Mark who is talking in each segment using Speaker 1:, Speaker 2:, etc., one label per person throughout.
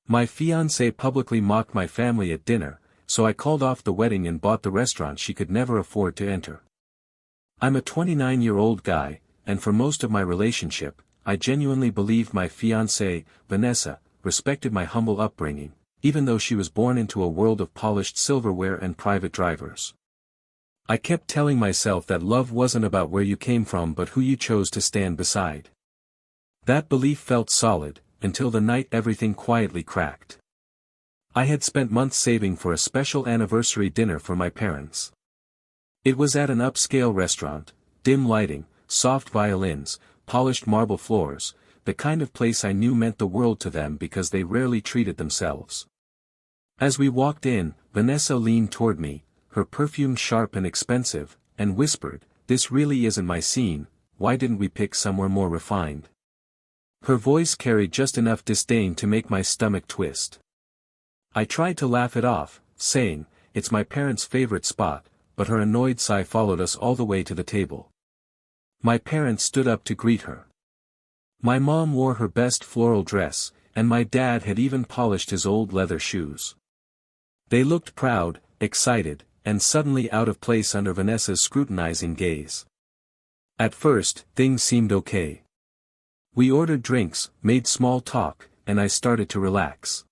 Speaker 1: My fiancée publicly mocked my family at dinner, so I called off the wedding and bought the restaurant she could never afford to enter. I'm a 29-year-old guy, and for most of my relationship, I genuinely believed my fiancée, Vanessa, respected my humble upbringing, even though she was born into a world of polished silverware and private drivers. I kept telling myself that love wasn't about where you came from but who you chose to stand beside. That belief felt solid, until the night everything quietly cracked. I had spent months saving for a special anniversary dinner for my parents. It was at an upscale restaurant, dim lighting, soft violins, polished marble floors, the kind of place I knew meant the world to them because they rarely treated themselves. As we walked in, Vanessa leaned toward me, her perfume sharp and expensive, and whispered, "This really isn't my scene, why didn't we pick somewhere more refined?" Her voice carried just enough disdain to make my stomach twist. I tried to laugh it off, saying, "It's my parents' favorite spot," but her annoyed sigh followed us all the way to the table. My parents stood up to greet her. My mom wore her best floral dress, and my dad had even polished his old leather shoes. They looked proud, excited, and suddenly out of place under Vanessa's scrutinizing gaze. At first, things seemed okay. We ordered drinks, made small talk, and I started to relax.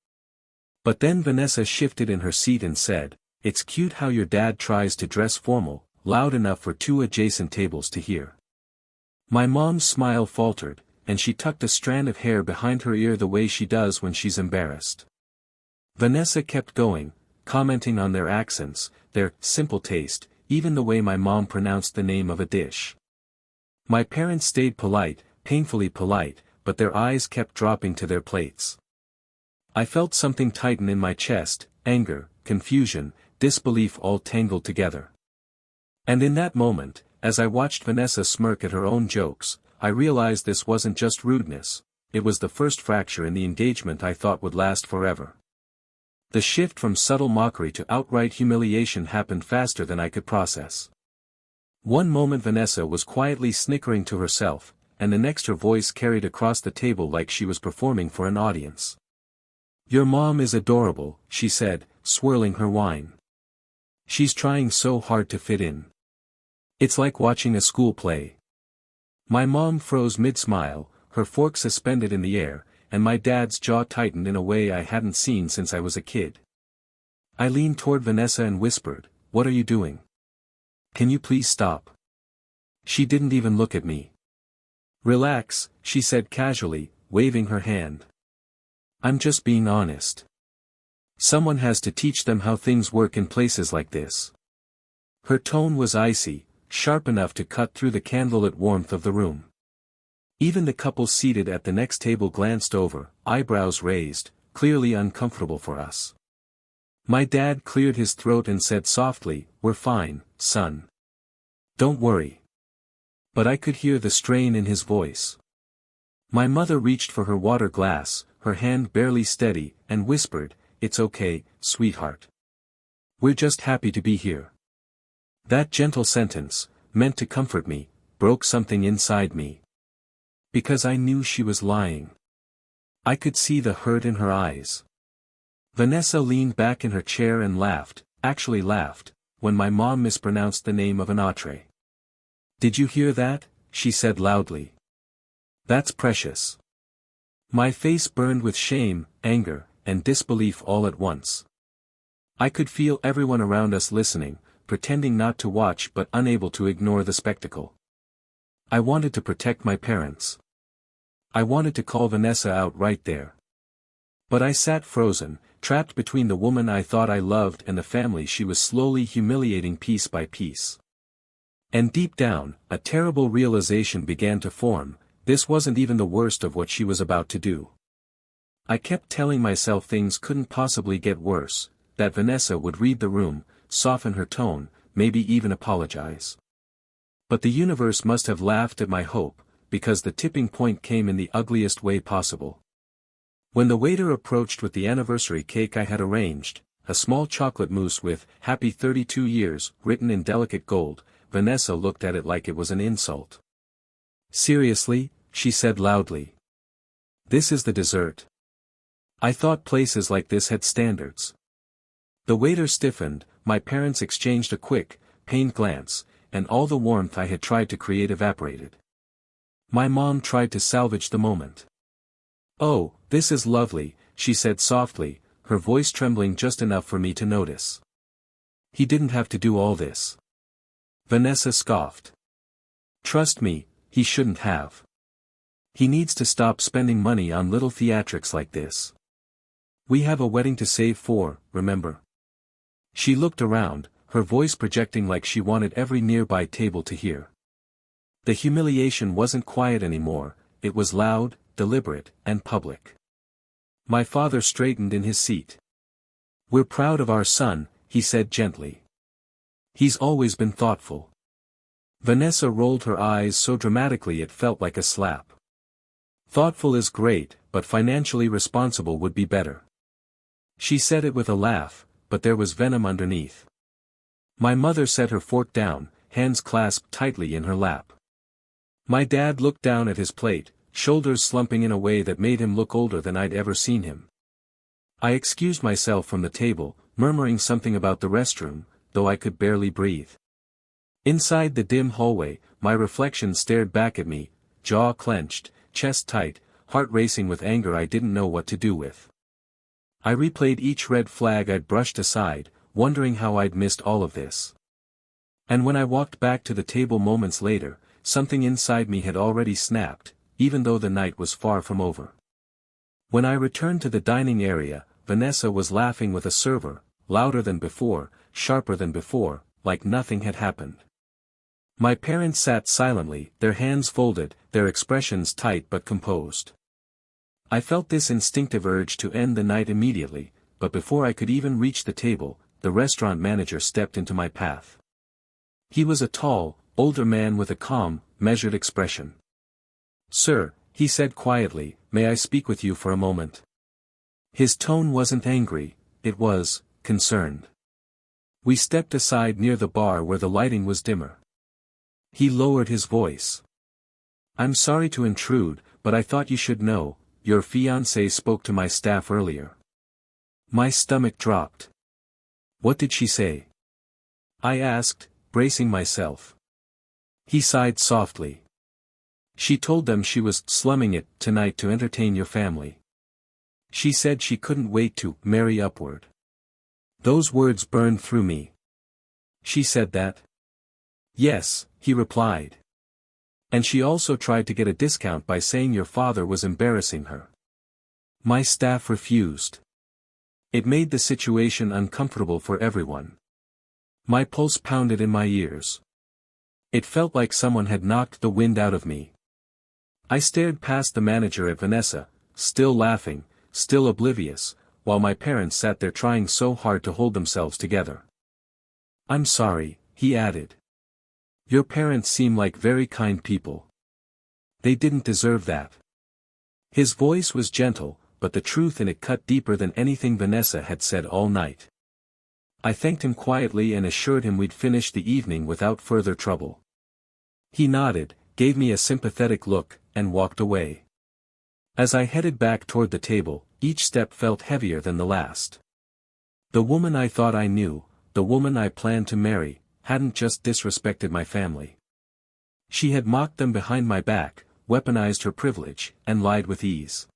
Speaker 1: But then Vanessa shifted in her seat and said, "It's cute how your dad tries to dress formal," loud enough for two adjacent tables to hear. My mom's smile faltered, and she tucked a strand of hair behind her ear the way she does when she's embarrassed. Vanessa kept going, commenting on their accents, their simple taste, even the way my mom pronounced the name of a dish. My parents stayed polite, painfully polite, but their eyes kept dropping to their plates. I felt something tighten in my chest, anger, confusion, disbelief all tangled together. And in that moment, as I watched Vanessa smirk at her own jokes, I realized this wasn't just rudeness, it was the first fracture in the engagement I thought would last forever. The shift from subtle mockery to outright humiliation happened faster than I could process. One moment Vanessa was quietly snickering to herself, and the next her voice carried across the table like she was performing for an audience. "Your mom is adorable," she said, swirling her wine. "She's trying so hard to fit in. It's like watching a school play." My mom froze mid-smile, her fork suspended in the air, and my dad's jaw tightened in a way I hadn't seen since I was a kid. I leaned toward Vanessa and whispered, "What are you doing? Can you please stop?" She didn't even look at me. "Relax," she said casually, waving her hand. "I'm just being honest. Someone has to teach them how things work in places like this." Her tone was icy, sharp enough to cut through the candlelit warmth of the room. Even the couple seated at the next table glanced over, eyebrows raised, clearly uncomfortable for us. My dad cleared his throat and said softly, "We're fine, son. Don't worry." But I could hear the strain in his voice. My mother reached for her water glass, her hand barely steady, and whispered, "It's okay, sweetheart. We're just happy to be here." That gentle sentence, meant to comfort me, broke something inside me. Because I knew she was lying. I could see the hurt in her eyes. Vanessa leaned back in her chair and laughed, actually laughed, when my mom mispronounced the name of an entree. "Did you hear that?" she said loudly. "That's precious." My face burned with shame, anger, and disbelief all at once. I could feel everyone around us listening, pretending not to watch but unable to ignore the spectacle. I wanted to protect my parents. I wanted to call Vanessa out right there. But I sat frozen, trapped between the woman I thought I loved and the family she was slowly humiliating piece by piece. And deep down, a terrible realization began to form, this wasn't even the worst of what she was about to do. I kept telling myself things couldn't possibly get worse, that Vanessa would read the room, soften her tone, maybe even apologize. But the universe must have laughed at my hope, because the tipping point came in the ugliest way possible. When the waiter approached with the anniversary cake I had arranged, a small chocolate mousse with "Happy 32 years" written in delicate gold, Vanessa looked at it like it was an insult. "Seriously?" she said loudly. "This is the dessert?" I thought places like this had standards. The waiter stiffened, my parents exchanged a quick, pained glance, and all the warmth I had tried to create evaporated. My mom tried to salvage the moment. "Oh, this is lovely," she said softly, her voice trembling just enough for me to notice. "He didn't have to do all this." Vanessa scoffed. "Trust me, he shouldn't have. He needs to stop spending money on little theatrics like this. We have a wedding to save for, remember?" She looked around, her voice projecting like she wanted every nearby table to hear. The humiliation wasn't quiet anymore, it was loud, deliberate, and public. My father straightened in his seat. "We're proud of our son," he said gently. "He's always been thoughtful." Vanessa rolled her eyes so dramatically it felt like a slap. "Thoughtful is great, but financially responsible would be better." She said it with a laugh, but there was venom underneath. My mother set her fork down, hands clasped tightly in her lap. My dad looked down at his plate, shoulders slumping in a way that made him look older than I'd ever seen him. I excused myself from the table, murmuring something about the restroom, though I could barely breathe. Inside the dim hallway, my reflection stared back at me, jaw clenched, chest tight, heart racing with anger I didn't know what to do with. I replayed each red flag I'd brushed aside, wondering how I'd missed all of this. And when I walked back to the table moments later, something inside me had already snapped, even though the night was far from over. When I returned to the dining area, Vanessa was laughing with a server, louder than before, sharper than before, like nothing had happened. My parents sat silently, their hands folded, their expressions tight but composed. I felt this instinctive urge to end the night immediately, but before I could even reach the table, the restaurant manager stepped into my path. He was a tall, older man with a calm, measured expression. "Sir," he said quietly, "may I speak with you for a moment?" His tone wasn't angry, it was concerned. We stepped aside near the bar where the lighting was dimmer. He lowered his voice. "I'm sorry to intrude, but I thought you should know, your fiancée spoke to my staff earlier." My stomach dropped. "What did she say?" I asked, bracing myself. He sighed softly. "She told them she was slumming it tonight to entertain your family. She said she couldn't wait to marry upward." Those words burned through me. "She said that?" "Yes," he replied. "And she also tried to get a discount by saying your father was embarrassing her." My staff refused. It made the situation uncomfortable for everyone. My pulse pounded in my ears. It felt like someone had knocked the wind out of me. I stared past the manager at Vanessa, still laughing, still oblivious, while my parents sat there trying so hard to hold themselves together. "I'm sorry," he added. "Your parents seem like very kind people. They didn't deserve that." His voice was gentle, but the truth in it cut deeper than anything Vanessa had said all night. I thanked him quietly and assured him we'd finish the evening without further trouble. He nodded, gave me a sympathetic look, and walked away. As I headed back toward the table, each step felt heavier than the last. The woman I thought I knew, the woman I planned to marry, hadn't just disrespected my family. She had mocked them behind my back, weaponized her privilege, and lied with ease.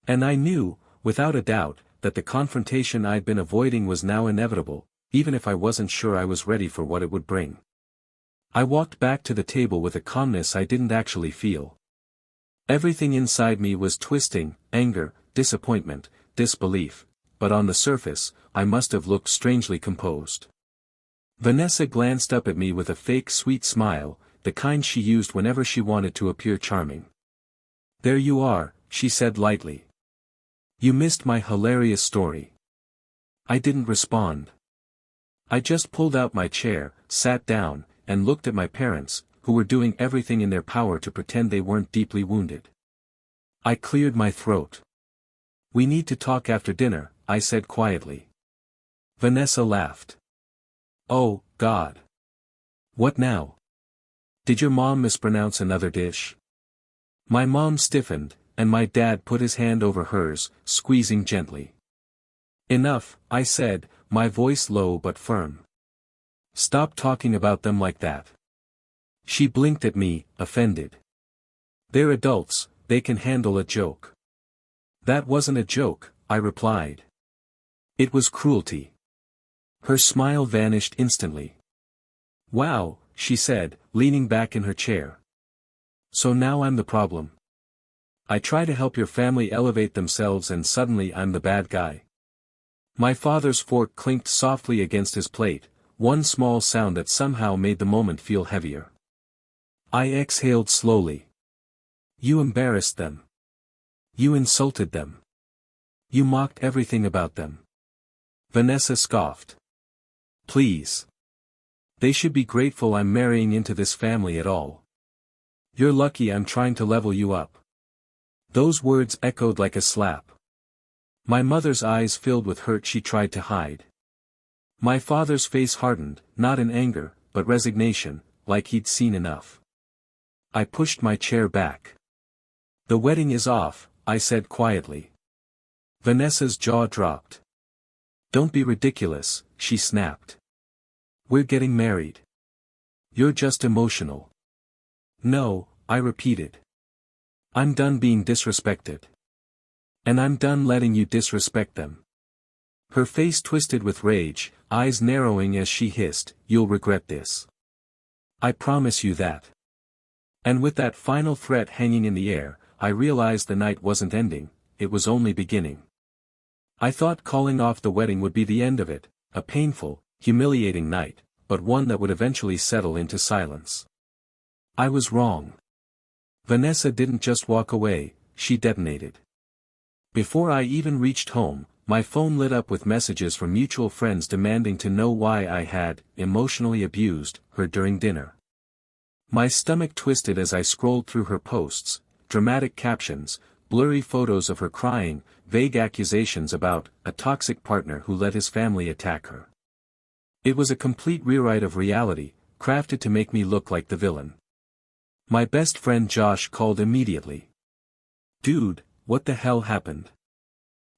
Speaker 1: And I knew, without a doubt, that the confrontation I'd been avoiding was now inevitable, even if I wasn't sure I was ready for what it would bring. I walked back to the table with a calmness I didn't actually feel. Everything inside me was twisting, anger, disappointment, disbelief, but on the surface, I must have looked strangely composed. Vanessa glanced up at me with a fake sweet smile, the kind she used whenever she wanted to appear charming. "There you are," she said lightly. "You missed my hilarious story." I didn't respond. I just pulled out my chair, sat down, and looked at my parents, who were doing everything in their power to pretend they weren't deeply wounded. I cleared my throat. "We need to talk after dinner," I said quietly. Vanessa laughed. "Oh, God. What now? Did your mom mispronounce another dish?" My mom stiffened, and my dad put his hand over hers, squeezing gently. "Enough," I said, my voice low but firm. "Stop talking about them like that." She blinked at me, offended. "They're adults, they can handle a joke." "That wasn't a joke," I replied. "It was cruelty." Her smile vanished instantly. "Wow," she said, leaning back in her chair. "So now I'm the problem. I try to help your family elevate themselves and suddenly I'm the bad guy." My father's fork clinked softly against his plate, one small sound that somehow made the moment feel heavier. I exhaled slowly. "You embarrassed them. You insulted them. You mocked everything about them." Vanessa scoffed. "Please. They should be grateful I'm marrying into this family at all. You're lucky I'm trying to level you up." Those words echoed like a slap. My mother's eyes filled with hurt she tried to hide. My father's face hardened, not in anger, but resignation, like he'd seen enough. I pushed my chair back. "The wedding is off," I said quietly. Vanessa's jaw dropped. "Don't be ridiculous," she snapped. "We're getting married. You're just emotional." "No," I repeated. "I'm done being disrespected. And I'm done letting you disrespect them." Her face twisted with rage, eyes narrowing as she hissed, "You'll regret this. I promise you that." And with that final threat hanging in the air, I realized the night wasn't ending, it was only beginning. I thought calling off the wedding would be the end of it, a painful, humiliating night, but one that would eventually settle into silence. I was wrong. Vanessa didn't just walk away, she detonated. Before I even reached home, my phone lit up with messages from mutual friends demanding to know why I had emotionally abused her during dinner. My stomach twisted as I scrolled through her posts, dramatic captions, blurry photos of her crying, vague accusations about a toxic partner who let his family attack her. It was a complete rewrite of reality, crafted to make me look like the villain. My best friend Josh called immediately. "Dude, what the hell happened?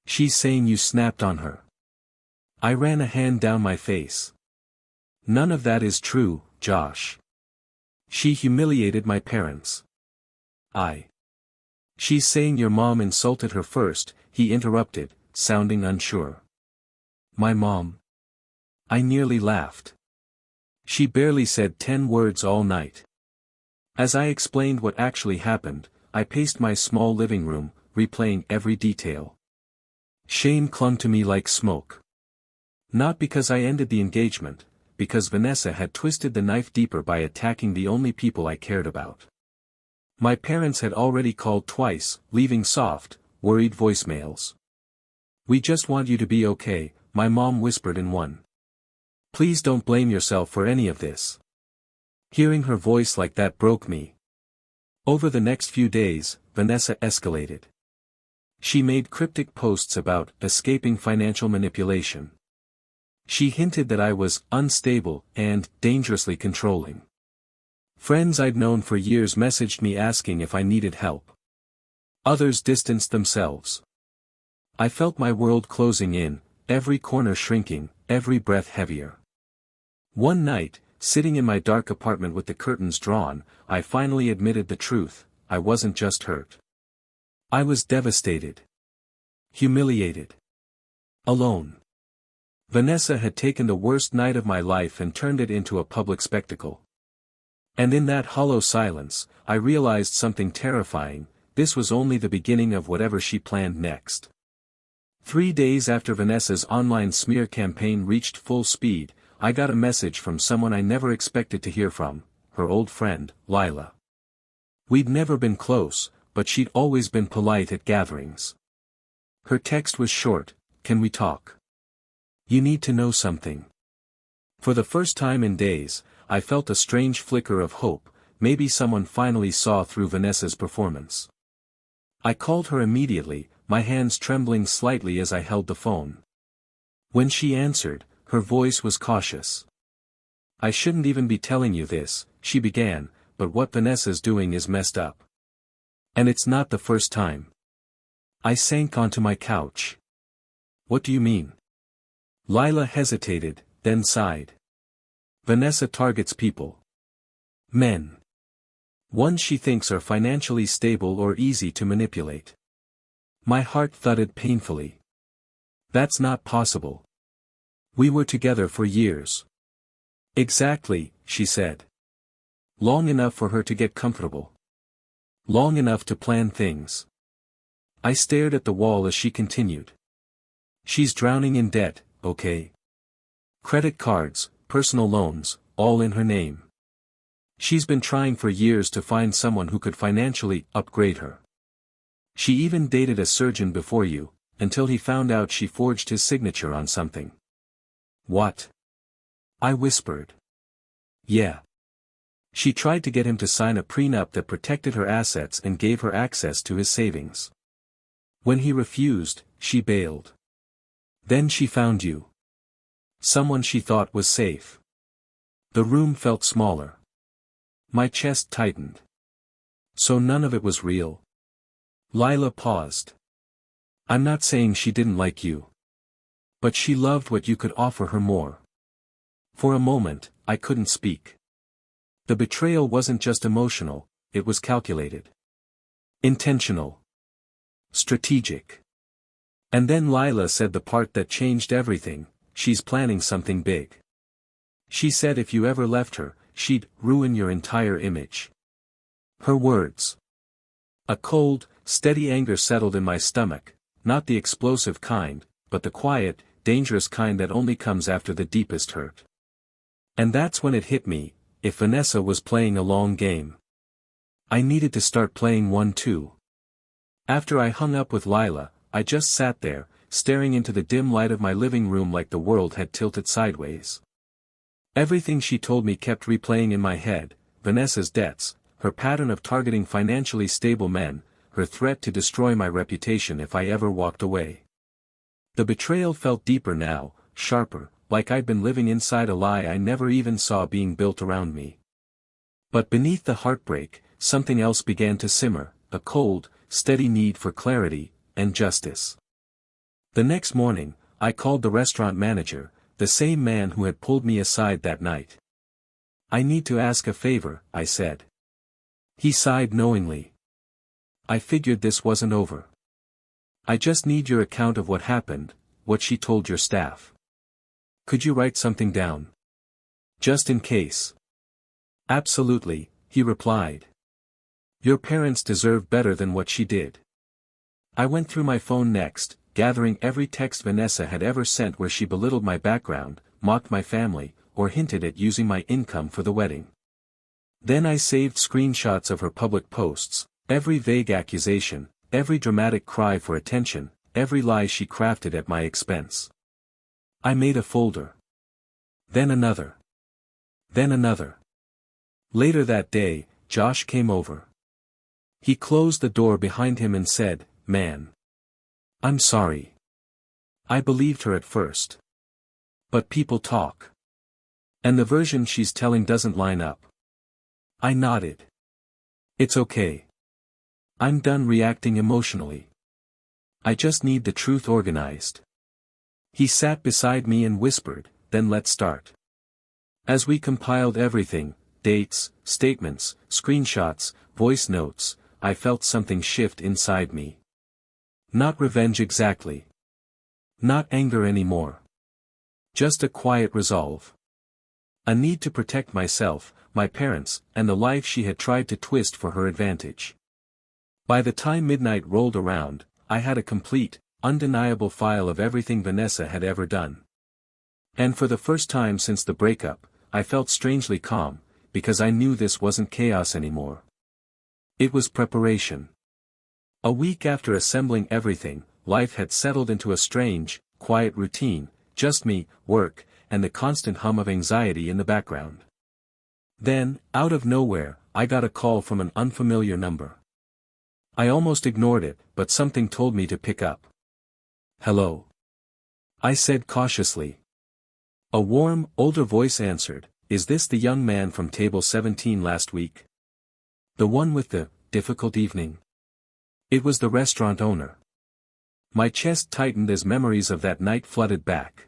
Speaker 1: She's saying you snapped on her." I ran a hand down my face. "None of that is true, Josh. She humiliated my parents." "She's saying your mom insulted her first," he interrupted, sounding unsure. "My mom?" I nearly laughed. "She barely said 10 words all night." As I explained what actually happened, I paced my small living room, replaying every detail. Shame clung to me like smoke. Not because I ended the engagement, because Vanessa had twisted the knife deeper by attacking the only people I cared about. My parents had already called twice, leaving soft, worried voicemails. "We just want you to be okay," my mom whispered in one. "Please don't blame yourself for any of this." Hearing her voice like that broke me. Over the next few days, Vanessa escalated. She made cryptic posts about escaping financial manipulation. She hinted that I was unstable and dangerously controlling. Friends I'd known for years messaged me asking if I needed help. Others distanced themselves. I felt my world closing in, every corner shrinking, every breath heavier. One night, sitting in my dark apartment with the curtains drawn, I finally admitted the truth: I wasn't just hurt. I was devastated. Humiliated. Alone. Vanessa had taken the worst night of my life and turned it into a public spectacle. And in that hollow silence, I realized something terrifying: this was only the beginning of whatever she planned next. 3 days after Vanessa's online smear campaign reached full speed, I got a message from someone I never expected to hear from, her old friend, Lila. We'd never been close, but she'd always been polite at gatherings. Her text was short: "Can we talk? You need to know something." For the first time in days, I felt a strange flicker of hope: maybe someone finally saw through Vanessa's performance. I called her immediately, my hands trembling slightly as I held the phone. When she answered, her voice was cautious. "I shouldn't even be telling you this," she began, "but what Vanessa's doing is messed up. And it's not the first time. I sank onto my couch. What do you mean? Lila hesitated, then sighed. Vanessa targets people. Men. Ones she thinks are financially stable or easy to manipulate. My heart thudded painfully. That's not possible. We were together for years. Exactly, she said. Long enough for her to get comfortable. Long enough to plan things. I stared at the wall as she continued. She's drowning in debt, okay? Credit cards, personal loans, all in her name. She's been trying for years to find someone who could financially upgrade her. She even dated a surgeon before you, until he found out she forged his signature on something. What? I whispered. Yeah. She tried to get him to sign a prenup that protected her assets and gave her access to his savings. When he refused, she bailed. Then she found you. Someone she thought was safe. The room felt smaller. My chest tightened. So none of it was real? Lila paused. I'm not saying she didn't like you. But she loved what you could offer her more. For a moment, I couldn't speak. The betrayal wasn't just emotional, it was calculated. Intentional. Strategic. And then Lila said the part that changed everything: she's planning something big. She said if you ever left her, she'd ruin your entire image. Her words. A cold, steady anger settled in my stomach, not the explosive kind, but the quiet, dangerous kind that only comes after the deepest hurt. And that's when it hit me: if Vanessa was playing a long game, I needed to start playing one too. After I hung up with Lila, I just sat there, staring into the dim light of my living room like the world had tilted sideways. Everything she told me kept replaying in my head: Vanessa's debts, her pattern of targeting financially stable men, her threat to destroy my reputation if I ever walked away. The betrayal felt deeper now, sharper, like I'd been living inside a lie I never even saw being built around me. But beneath the heartbreak, something else began to simmer: a cold, steady need for clarity and justice. The next morning, I called the restaurant manager, the same man who had pulled me aside that night. I need to ask a favor, I said. He sighed knowingly. I figured this wasn't over. I just need your account of what happened, what she told your staff. Could you write something down? Just in case. Absolutely, he replied. Your parents deserve better than what she did. I went through my phone next, gathering every text Vanessa had ever sent where she belittled my background, mocked my family, or hinted at using my income for the wedding. Then I saved screenshots of her public posts, every vague accusation, every dramatic cry for attention, every lie she crafted at my expense. I made a folder. Then another. Then another. Later that day, Josh came over. He closed the door behind him and said, "Man. I'm sorry. I believed her at first. But people talk. And the version she's telling doesn't line up." I nodded. It's okay. I'm done reacting emotionally. I just need the truth organized. He sat beside me and whispered, "Then let's start." As we compiled everything, dates, statements, screenshots, voice notes, I felt something shift inside me. Not revenge exactly. Not anger anymore. Just a quiet resolve. A need to protect myself, my parents, and the life she had tried to twist for her advantage. By the time midnight rolled around, I had a complete, undeniable file of everything Vanessa had ever done. And for the first time since the breakup, I felt strangely calm, because I knew this wasn't chaos anymore. It was preparation. A week after assembling everything, life had settled into a strange, quiet routine: just me, work, and the constant hum of anxiety in the background. Then, out of nowhere, I got a call from an unfamiliar number. I almost ignored it, but something told me to pick up. "Hello?" I said cautiously. A warm, older voice answered, "Is this the young man from table 17 last week? The one with the difficult evening?" It was the restaurant owner. My chest tightened as memories of that night flooded back.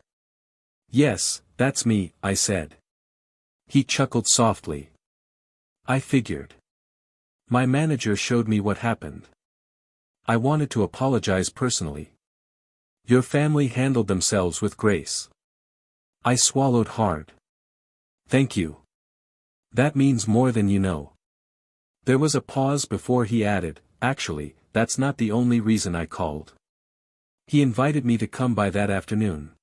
Speaker 1: "Yes, that's me," I said. He chuckled softly. "I figured. My manager showed me what happened. I wanted to apologize personally. Your family handled themselves with grace." I swallowed hard. "Thank you. That means more than you know." There was a pause before he added, "Actually, that's not the only reason I called. He invited me to come by that afternoon."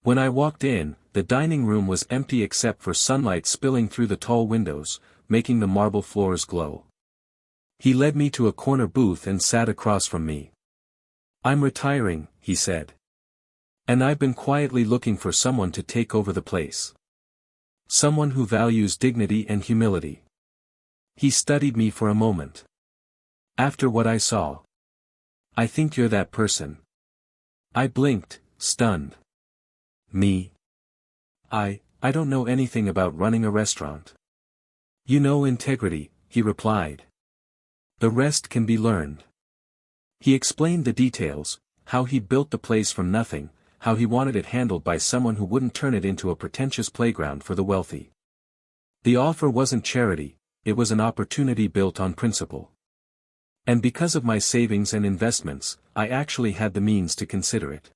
Speaker 1: When I walked in, the dining room was empty except for sunlight spilling through the tall windows, making the marble floors glow. He led me to a corner booth and sat across from me. "I'm retiring," he said. "And I've been quietly looking for someone to take over the place. Someone who values dignity and humility." He studied me for a moment. "After what I saw, I think you're that person." I blinked, stunned. "Me? I don't know anything about running a restaurant." "You know integrity," he replied. "The rest can be learned." He explained the details, how he built the place from nothing, how he wanted it handled by someone who wouldn't turn it into a pretentious playground for the wealthy. The offer wasn't charity, it was an opportunity built on principle. And because of my savings and investments, I actually had the means to consider it.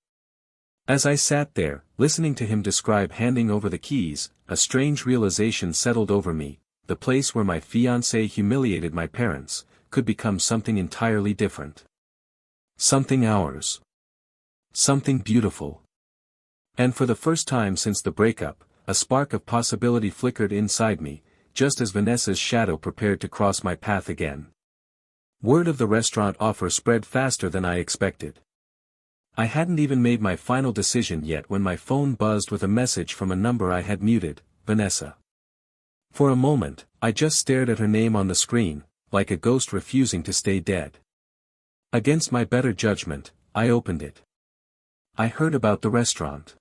Speaker 1: As I sat there, listening to him describe handing over the keys, a strange realization settled over me: the place where my fiancée humiliated my parents, could become something entirely different. Something ours. Something beautiful. And for the first time since the breakup, a spark of possibility flickered inside me, just as Vanessa's shadow prepared to cross my path again. Word of the restaurant offer spread faster than I expected. I hadn't even made my final decision yet when my phone buzzed with a message from a number I had muted: Vanessa. For a moment, I just stared at her name on the screen, like a ghost refusing to stay dead. Against my better judgment, I opened it. "I heard about the restaurant.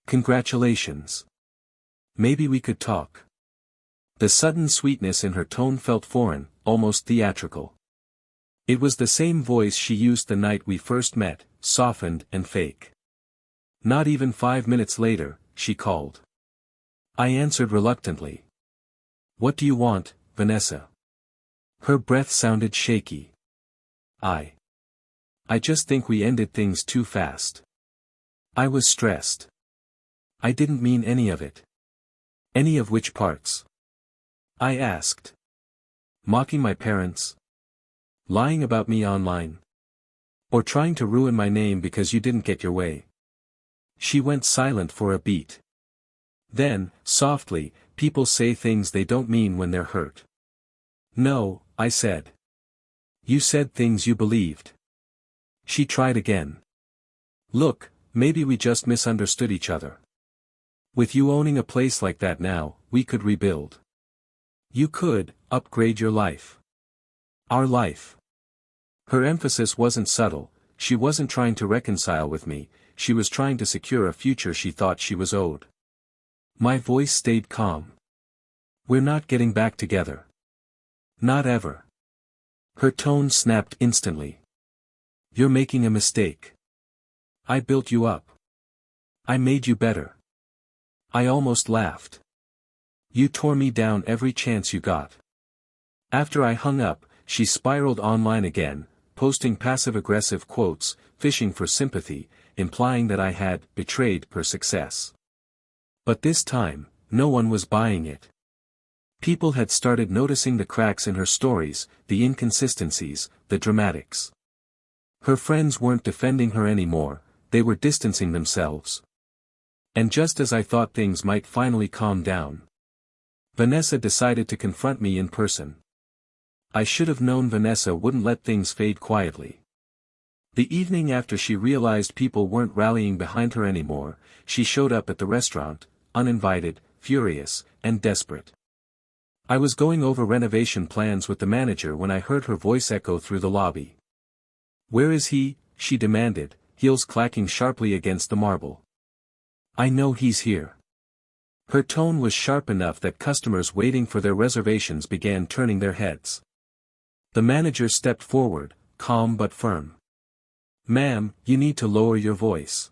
Speaker 1: Congratulations. Maybe we could talk." The sudden sweetness in her tone felt foreign, almost theatrical. It was the same voice she used the night we first met, softened and fake. Not even 5 minutes later, she called. I answered reluctantly. "What do you want, Vanessa?" Her breath sounded shaky. I just think we ended things too fast." I was stressed. "I didn't mean any of it." "Any of which parts?" I asked. "Mocking my parents? Lying about me online? Or trying to ruin my name because you didn't get your way?" She went silent for a beat. Then, softly, "People say things they don't mean when they're hurt." "No," I said. "You said things you believed." She tried again. "Look, maybe we just misunderstood each other. With you owning a place like that now, we could rebuild. You could upgrade your life. Our life." Her emphasis wasn't subtle. She wasn't trying to reconcile with me, she was trying to secure a future she thought she was owed. My voice stayed calm. "We're not getting back together. Not ever." Her tone snapped instantly. "You're making a mistake. I built you up. I made you better." I almost laughed. "You tore me down every chance you got." After I hung up, she spiraled online again, posting passive-aggressive quotes, fishing for sympathy, implying that I had betrayed her success. But this time, no one was buying it. People had started noticing the cracks in her stories, the inconsistencies, the dramatics. Her friends weren't defending her anymore, they were distancing themselves. And just as I thought things might finally calm down, Vanessa decided to confront me in person. I should have known Vanessa wouldn't let things fade quietly. The evening after she realized people weren't rallying behind her anymore, she showed up at the restaurant, uninvited, furious, and desperate. I was going over renovation plans with the manager when I heard her voice echo through the lobby. "Where is he?" she demanded, heels clacking sharply against the marble. "I know he's here." Her tone was sharp enough that customers waiting for their reservations began turning their heads. The manager stepped forward, calm but firm. "Ma'am, you need to lower your voice."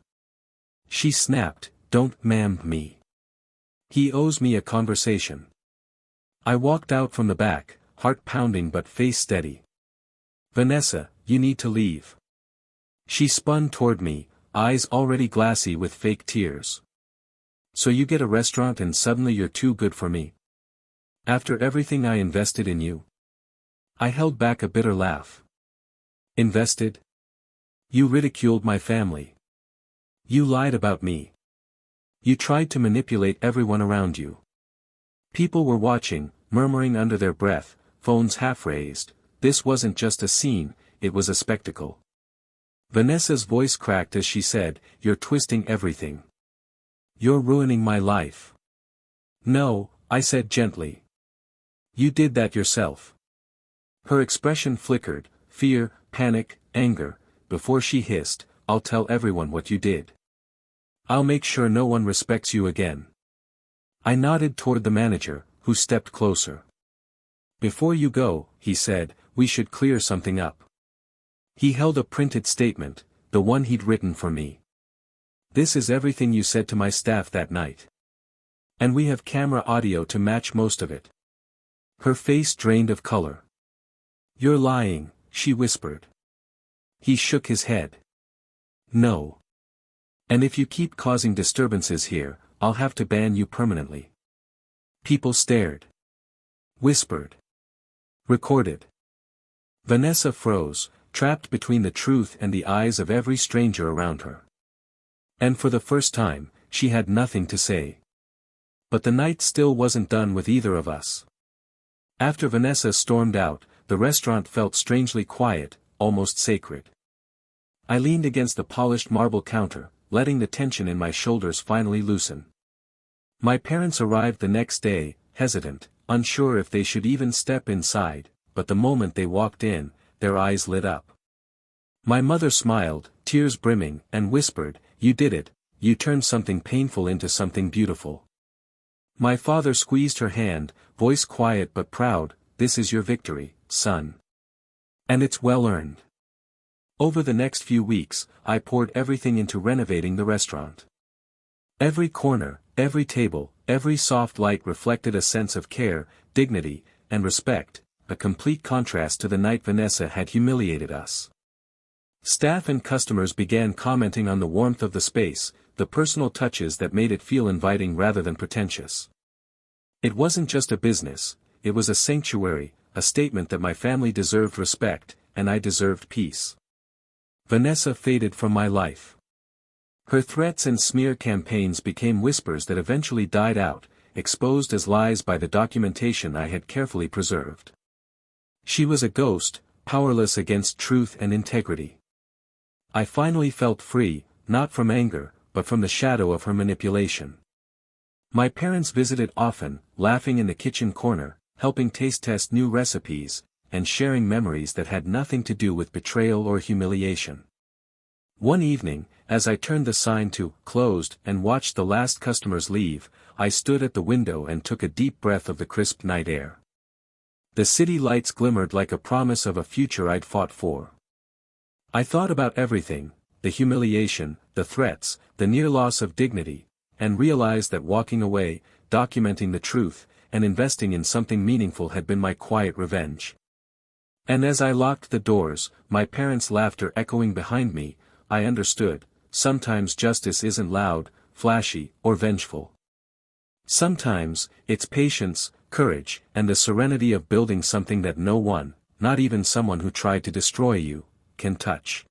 Speaker 1: She snapped, "Don't ma'am me. He owes me a conversation." I walked out from the back, heart pounding but face steady. "Vanessa, you need to leave." She spun toward me, eyes already glassy with fake tears. "So you get a restaurant and suddenly you're too good for me? After everything I invested in you?" I held back a bitter laugh. "Invested? You ridiculed my family. You lied about me. You tried to manipulate everyone around you. People were watching, murmuring under their breath, phones half raised. This wasn't just a scene, it was a spectacle." Vanessa's voice cracked as she said, "You're twisting everything. You're ruining my life." "No," I said gently. "You did that yourself." Her expression flickered, fear, panic, anger, before she hissed, "I'll tell everyone what you did. I'll make sure no one respects you again." I nodded toward the manager, who stepped closer. "Before you go," he said, "we should clear something up." He held a printed statement, the one he'd written for me. "This is everything you said to my staff that night. And we have camera audio to match most of it." Her face drained of color. "You're lying," she whispered. He shook his head. "No. And if you keep causing disturbances here, I'll have to ban you permanently." People stared. Whispered. Recorded. Vanessa froze, trapped between the truth and the eyes of every stranger around her. And for the first time, she had nothing to say. But the night still wasn't done with either of us. After Vanessa stormed out, the restaurant felt strangely quiet, almost sacred. I leaned against the polished marble counter, letting the tension in my shoulders finally loosen. My parents arrived the next day, hesitant, unsure if they should even step inside, but the moment they walked in, their eyes lit up. My mother smiled, tears brimming, and whispered, "You did it, you turned something painful into something beautiful." My father squeezed her hand, voice quiet but proud, "This is your victory, son. And it's well earned." Over the next few weeks, I poured everything into renovating the restaurant. Every corner, every table, every soft light reflected a sense of care, dignity, and respect, a complete contrast to the night Vanessa had humiliated us. Staff and customers began commenting on the warmth of the space, the personal touches that made it feel inviting rather than pretentious. It wasn't just a business, it was a sanctuary, a statement that my family deserved respect, and I deserved peace. Vanessa faded from my life. Her threats and smear campaigns became whispers that eventually died out, exposed as lies by the documentation I had carefully preserved. She was a ghost, powerless against truth and integrity. I finally felt free, not from anger, but from the shadow of her manipulation. My parents visited often, laughing in the kitchen corner, helping taste test new recipes, and sharing memories that had nothing to do with betrayal or humiliation. One evening, as I turned the sign to "closed" and watched the last customers leave, I stood at the window and took a deep breath of the crisp night air. The city lights glimmered like a promise of a future I'd fought for. I thought about everything, the humiliation, the threats, the near loss of dignity, and realized that walking away, documenting the truth, and investing in something meaningful had been my quiet revenge. And as I locked the doors, my parents' laughter echoing behind me, I understood, sometimes justice isn't loud, flashy, or vengeful. Sometimes, it's patience, courage, and the serenity of building something that no one, not even someone who tried to destroy you, can touch.